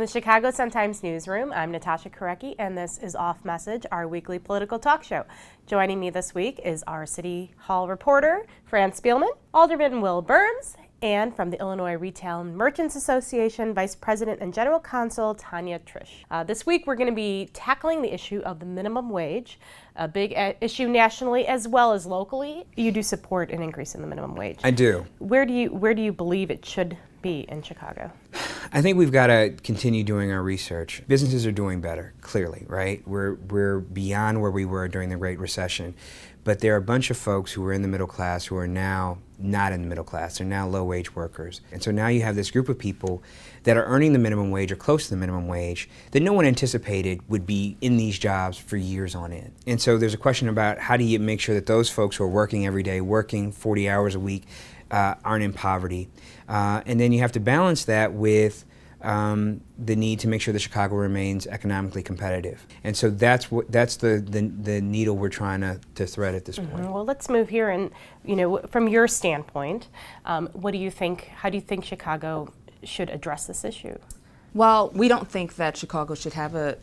the Chicago Sun-Times newsroom, I'm Natasha Korecki, and this is Off Message, our weekly political talk show. Joining me this week is our City Hall reporter, Fran Spielman, Alderman Will Burns, and from the Illinois Retail Merchants Association, Vice President and General Counsel Tanya Trish. This week we're going to be tackling the issue of the minimum wage, a big issue nationally as well as locally. You do support an increase in the minimum wage. I do. Where do you believe it should be in Chicago? I think we've got to continue doing our research. Businesses are doing better, clearly, right? We're beyond where we were during the Great Recession. But there are a bunch of folks who were in the middle class who are now not in the middle class. They're now low-wage workers. And so now you have this group of people that are earning the minimum wage or close to the minimum wage that no one anticipated would be in these jobs for years on end. And so there's a question about how do you make sure that those folks who are working every day, working 40 hours a week, aren't in poverty. And then you have to balance that with the need to make sure that Chicago remains economically competitive. And so that's the needle we're trying to thread at this point. Well, let's move here, and from your standpoint, what do you think? How do you think Chicago should address this issue? Well, we don't think that Chicago should have a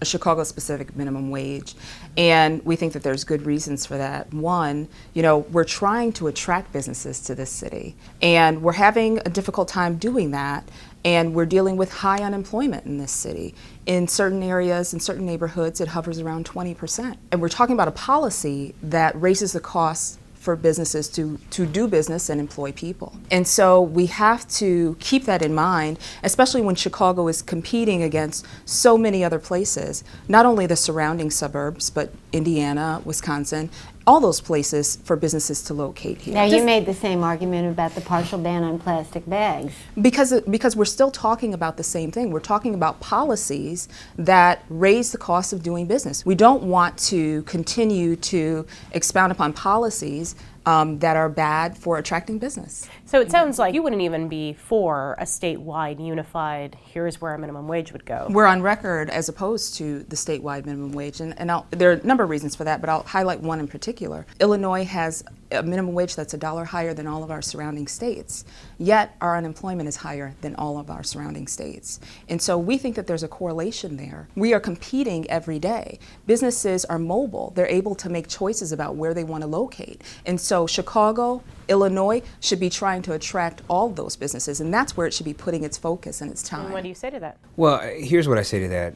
Chicago-specific minimum wage, and we think that there's good reasons for that. One, we're trying to attract businesses to this city, and we're having a difficult time doing that, and we're dealing with high unemployment in this city. In certain areas, in certain neighborhoods, it hovers around 20%. And we're talking about a policy that raises the costs for businesses to do business and employ people. And so we have to keep that in mind, especially when Chicago is competing against so many other places, not only the surrounding suburbs, but Indiana, Wisconsin, all those places for businesses to locate here. Now, you made the same argument about the partial ban on plastic bags. Because we're still talking about the same thing. We're talking about policies that raise the cost of doing business. We don't want to continue to expound upon policies that are bad for attracting business. So it sounds like you wouldn't even be for a statewide unified, here's where a minimum wage would go. We're on record as opposed to the statewide minimum wage, and there are a number of reasons for that, but I'll highlight one in particular. Illinois has a minimum wage that's $1 higher than all of our surrounding states, yet our unemployment is higher than all of our surrounding states. And so we think that there's a correlation there. We are competing every day. Businesses are mobile. They're able to make choices about where they want to locate. And so Chicago, Illinois should be trying to attract all those businesses, and that's where it should be putting its focus and its time. And what do you say to that? Well, here's what I say to that.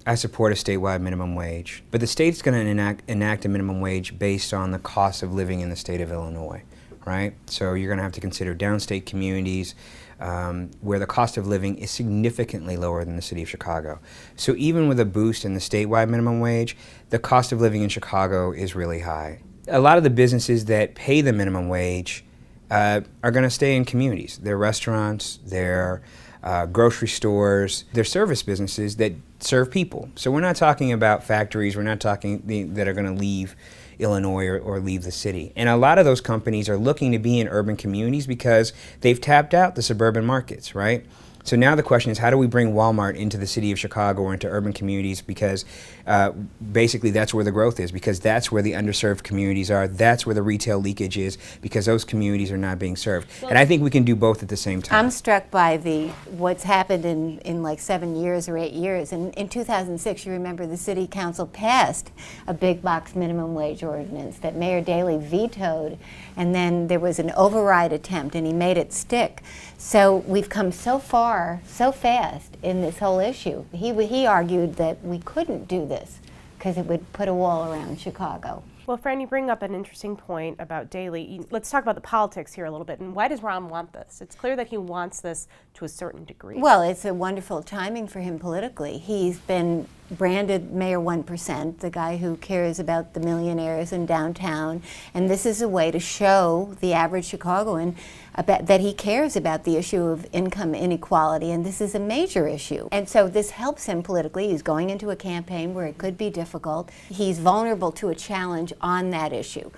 I support a statewide minimum wage, but the state's going to enact a minimum wage based on the cost of living in the state of Illinois, right? So you're going to have to consider downstate communities where the cost of living is significantly lower than the city of Chicago. So even with a boost in the statewide minimum wage, the cost of living in Chicago is really high. A lot of the businesses that pay the minimum wage are going to stay in communities. They're restaurants, they're grocery stores, they're service businesses that serve people. So we're not talking about factories, we're not talking that are going to leave Illinois or leave the city. And a lot of those companies are looking to be in urban communities because they've tapped out the suburban markets, right? So now the question is, how do we bring Walmart into the city of Chicago or into urban communities? Because basically that's where the growth is, because that's where the underserved communities are, that's where the retail leakage is, because those communities are not being served. And I think we can do both at the same time. I'm struck by what's happened in like 7 years or 8 years. And in 2006, you remember the city council passed a big box minimum wage ordinance that Mayor Daley vetoed, and then there was an override attempt and he made it stick. So we've come so far, so fast in this whole issue. He argued that we couldn't do this because it would put a wall around Chicago. Well, Fran, you bring up an interesting point about Daley. Let's talk about the politics here a little bit. And why does Ron want this? It's clear that he wants this to a certain degree. Well, it's a wonderful timing for him politically. He's been branded Mayor 1%, the guy who cares about the millionaires in downtown. And this is a way to show the average Chicagoan that he cares about the issue of income inequality, and this is a major issue. And so this helps him politically. He's going into a campaign where it could be difficult. He's vulnerable to a challenge on that issue.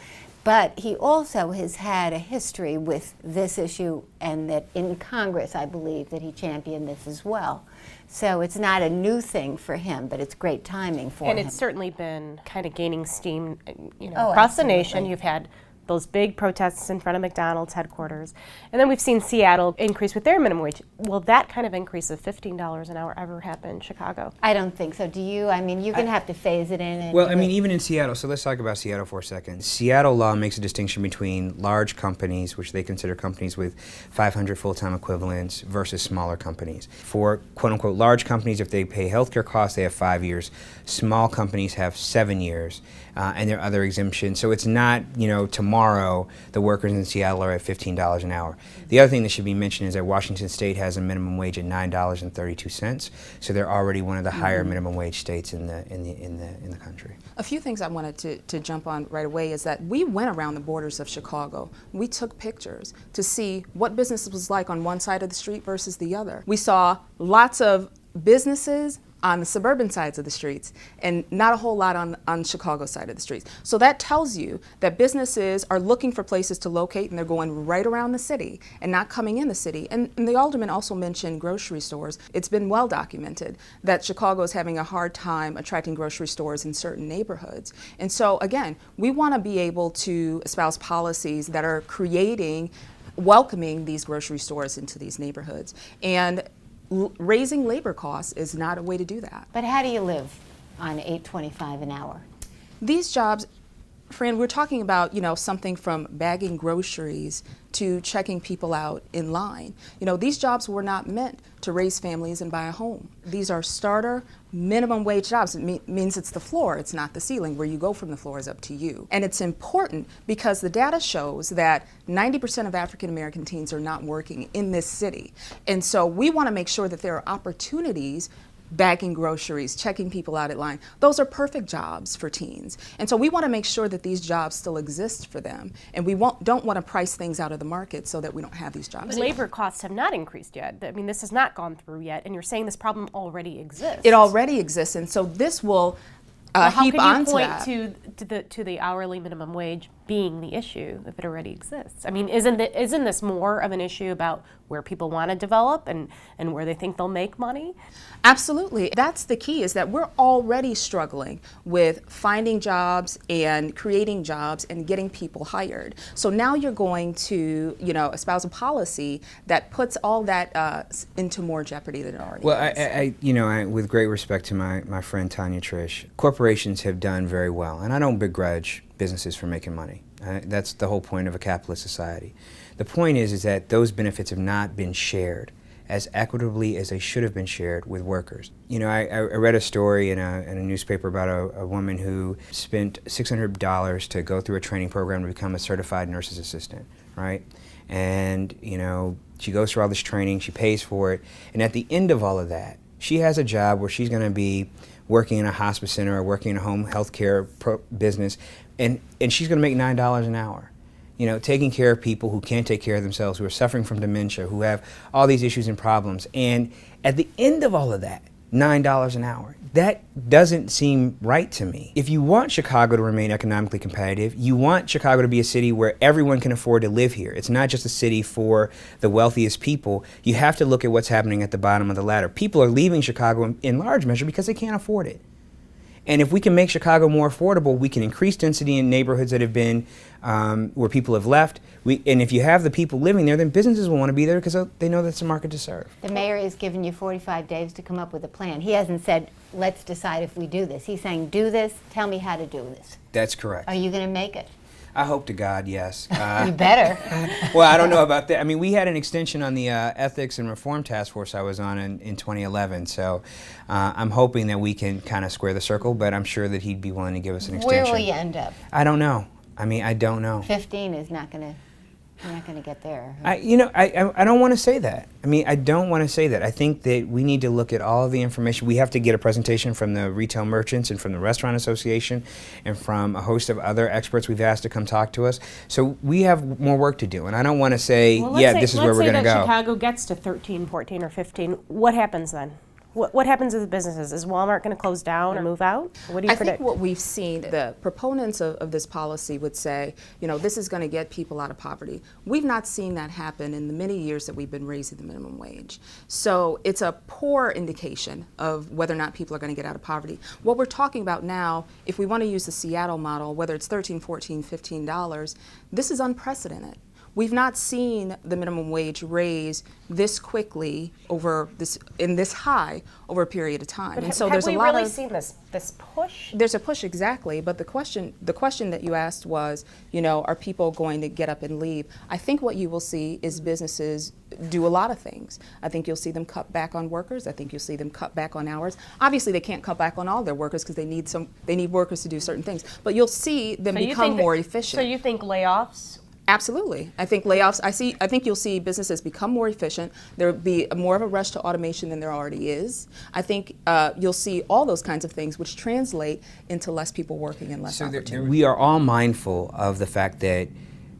But he also has had a history with this issue, and that in Congress, I believe, that he championed this as well. So it's not a new thing for him, but it's great timing for him. And it's certainly been kind of gaining steam, Oh, across the absolutely. nation. You've had those big protests in front of McDonald's headquarters. And then we've seen Seattle increase with their minimum wage. Will that kind of increase of $15 an hour ever happen in Chicago? I don't think so. Do you? I mean, you're going to have to phase it in. And Well, I mean, even in Seattle, so let's talk about Seattle for a second. Seattle law makes a distinction between large companies, which they consider companies with 500 full-time equivalents, versus smaller companies. For quote-unquote large companies, if they pay healthcare costs, they have 5 years. Small companies have 7 years, and there are other exemptions. So it's not, tomorrow the workers in Seattle are at $15 an hour. The other thing that should be mentioned is that Washington State has a minimum wage at $9.32, so they're already one of the higher minimum wage states in the country. A few things I wanted to jump on right away is that we went around the borders of Chicago. We took pictures to see what business was like on one side of the street versus the other. We saw lots of businesses on the suburban sides of the streets and not a whole lot on Chicago's side of the streets. So that tells you that businesses are looking for places to locate, and they're going right around the city and not coming in the city. And the alderman also mentioned grocery stores. It's been well documented that Chicago is having a hard time attracting grocery stores in certain neighborhoods. And so again, we want to be able to espouse policies that are welcoming these grocery stores into these neighborhoods. And raising labor costs is not a way to do that. But how do you live on $8.25 an hour? These jobs, Fran, we're talking about, something from bagging groceries to checking people out in line. These jobs were not meant to raise families and buy a home. These are starter minimum wage jobs. It means it's the floor, it's not the ceiling. Where you go from the floor is up to you. And it's important because the data shows that 90% of African American teens are not working in this city. And so we want to make sure that there are opportunities bagging groceries, checking people out at line. Those are perfect jobs for teens. And so we want to make sure that these jobs still exist for them. And we don't want to price things out of the market so that we don't have these jobs. Labor costs have not increased yet. I mean, this has not gone through yet, and you're saying this problem already exists. It already exists, and so this will heap onto that. How can you point to the hourly minimum wage being the issue if it already exists? I mean, isn't this more of an issue about where people want to develop and where they think they'll make money? Absolutely. That's the key, is that we're already struggling with finding jobs and creating jobs and getting people hired. So now you're going to, espouse a policy that puts all that into more jeopardy than it already is. Well, I with great respect to my friend Tanya Trish, corporations have done very well, and I don't begrudge businesses for making money. That's the whole point of a capitalist society. The point is that those benefits have not been shared as equitably as they should have been shared with workers. I read a story in a newspaper about a woman who spent $600 to go through a training program to become a certified nurse's assistant, right? And, she goes through all this training, she pays for it, and at the end of all of that, she has a job where she's going to be working in a hospice center or working in a home health care business, and she's going to make $9 an hour. Taking care of people who can't take care of themselves, who are suffering from dementia, who have all these issues and problems. And at the end of all of that, $9 an hour. That doesn't seem right to me. If you want Chicago to remain economically competitive, you want Chicago to be a city where everyone can afford to live here. It's not just a city for the wealthiest people. You have to look at what's happening at the bottom of the ladder. People are leaving Chicago in large measure because they can't afford it. And if we can make Chicago more affordable, we can increase density in neighborhoods that have been where people have left. And if you have the people living there, then businesses will want to be there because they know that's a market to serve. The mayor has given you 45 days to come up with a plan. He hasn't said, let's decide if we do this. He's saying, do this, tell me how to do this. That's correct. Are you going to make it? I hope to God, yes. You better. Well, I don't know about that. I mean, we had an extension on the Ethics and Reform Task Force I was on in 2011, so I'm hoping that we can kind of square the circle, but I'm sure that he'd be willing to give us an extension. Where will you end up? I don't know. I mean, I don't know. 15 is not going to... You're not going to get there. I don't want to say that. I mean, I don't want to say that. I think that we need to look at all of the information. We have to get a presentation from the retail merchants and from the Restaurant Association and from a host of other experts we've asked to come talk to us. So we have more work to do. And I don't want to say, this is where we're going to go. Let's say that Chicago gets to 13, 14, or 15. What happens then? What happens with the businesses? Is Walmart going to close down or move out? What do you I predict? think what we've seen, the proponents of this policy would say, this is going to get people out of poverty. We've not seen that happen in the many years that we've been raising the minimum wage. So it's a poor indication of whether or not people are going to get out of poverty. What we're talking about now, if we want to use the Seattle model, whether it's $13, $14, $15, this is unprecedented. We've not seen the minimum wage raise this quickly in this high over a period of time. But And so have there's we a lot really of seen this push? there's a push, exactly, but the question that you asked was, are people going to get up and leave? I think what you will see is businesses do a lot of things. I think you'll see them cut back on workers. I think you'll see them cut back on hours. Obviously, they can't cut back on all their workers because they need workers to do certain things. But you'll see them So you become think that- more efficient. So you think layoffs? Absolutely. I think layoffs, I think you'll see businesses become more efficient. There'll be more of a rush to automation than there already is. I think you'll see all those kinds of things which translate into less people working and less So opportunity. we are all mindful of the fact that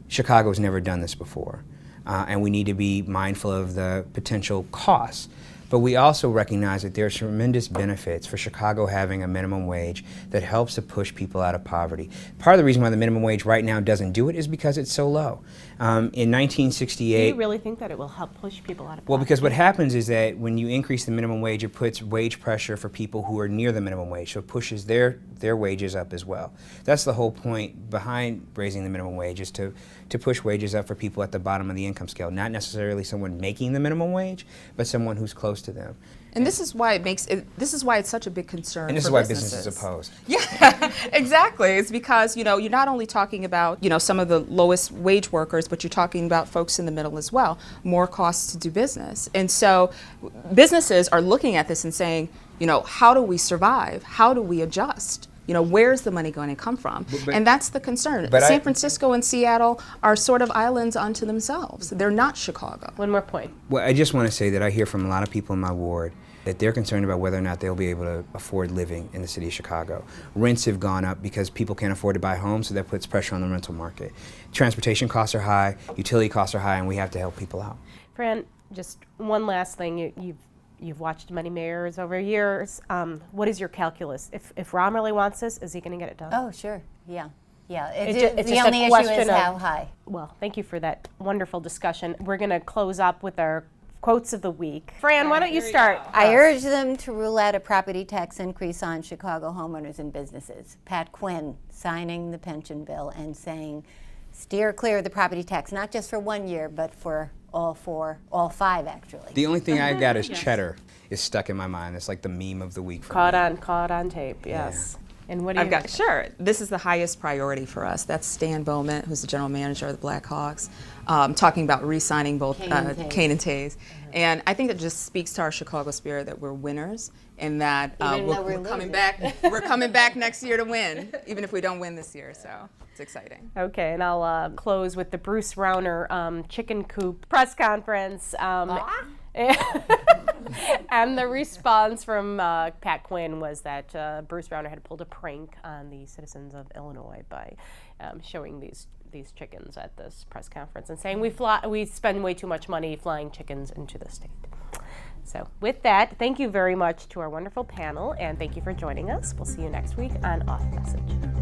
Chicago's never done this before, and we need to be mindful of the potential costs. But we also recognize that there are tremendous benefits for Chicago having a minimum wage that helps to push people out of poverty. Part of the reason why the minimum wage right now doesn't do it is because it's so low. In 1968, Do you really think that it will help push people out of poverty? well, because what happens is that when you increase the minimum wage, it puts wage pressure for people who are near the minimum wage, so it pushes their wages up as well. That's the whole point behind raising the minimum wage, is to push wages up for people at the bottom of the income scale, not necessarily someone making the minimum wage, but someone who's close to them. And this is why it's such a big concern. And this for is why businesses businesses oppose. Yeah, exactly. It's because, you're not only talking about, some of the lowest wage workers, but you're talking about folks in the middle as well. More costs to do business. And so businesses are looking at this and saying, how do we survive? How do we adjust? Where's the money going to come from? And that's the concern. But San Francisco and Seattle are sort of islands unto themselves. They're not Chicago. One more point. Well, I just want to say that I hear from a lot of people in my ward that they're concerned about whether or not they'll be able to afford living in the city of Chicago. Rents have gone up because people can't afford to buy homes, so that puts pressure on the rental market. Transportation costs are high, utility costs are high, and we have to help people out. Fran, just one last thing. You've watched many mayors over years. What is your calculus? If Ron really wants this, is he going to get it done? Oh, sure. Yeah. It's The just a only issue question is of- how high. Well, thank you for that wonderful discussion. We're going to close up with our quotes of the week. Fran, why don't you start? I urge them to rule out a property tax increase on Chicago homeowners and businesses. Pat Quinn signing the pension bill and saying, steer clear of the property tax, not just for 1 year, but for all 5 actually. The only thing I got is cheddar is stuck in my mind. It's like the meme of the week for Caught me. on tape, yes. And what do you Sure. This is the highest priority for us. That's Stan Bowman, who's the general manager of the Blackhawks, talking about re-signing both Kane and Tays. And I think that just speaks to our Chicago spirit that we're winners and that Even though we're we're coming losing. back. We're coming back next year to win, even if we don't win this year. So it's exciting. Okay, and I'll close with the Bruce Rauner chicken coop press conference. And the response from Pat Quinn was that Bruce Rauner had pulled a prank on the citizens of Illinois by showing these chickens at this press conference and saying we spend way too much money flying chickens into the state. So with that, thank you very much to our wonderful panel, and thank you for joining us. We'll see you next week on Off Message.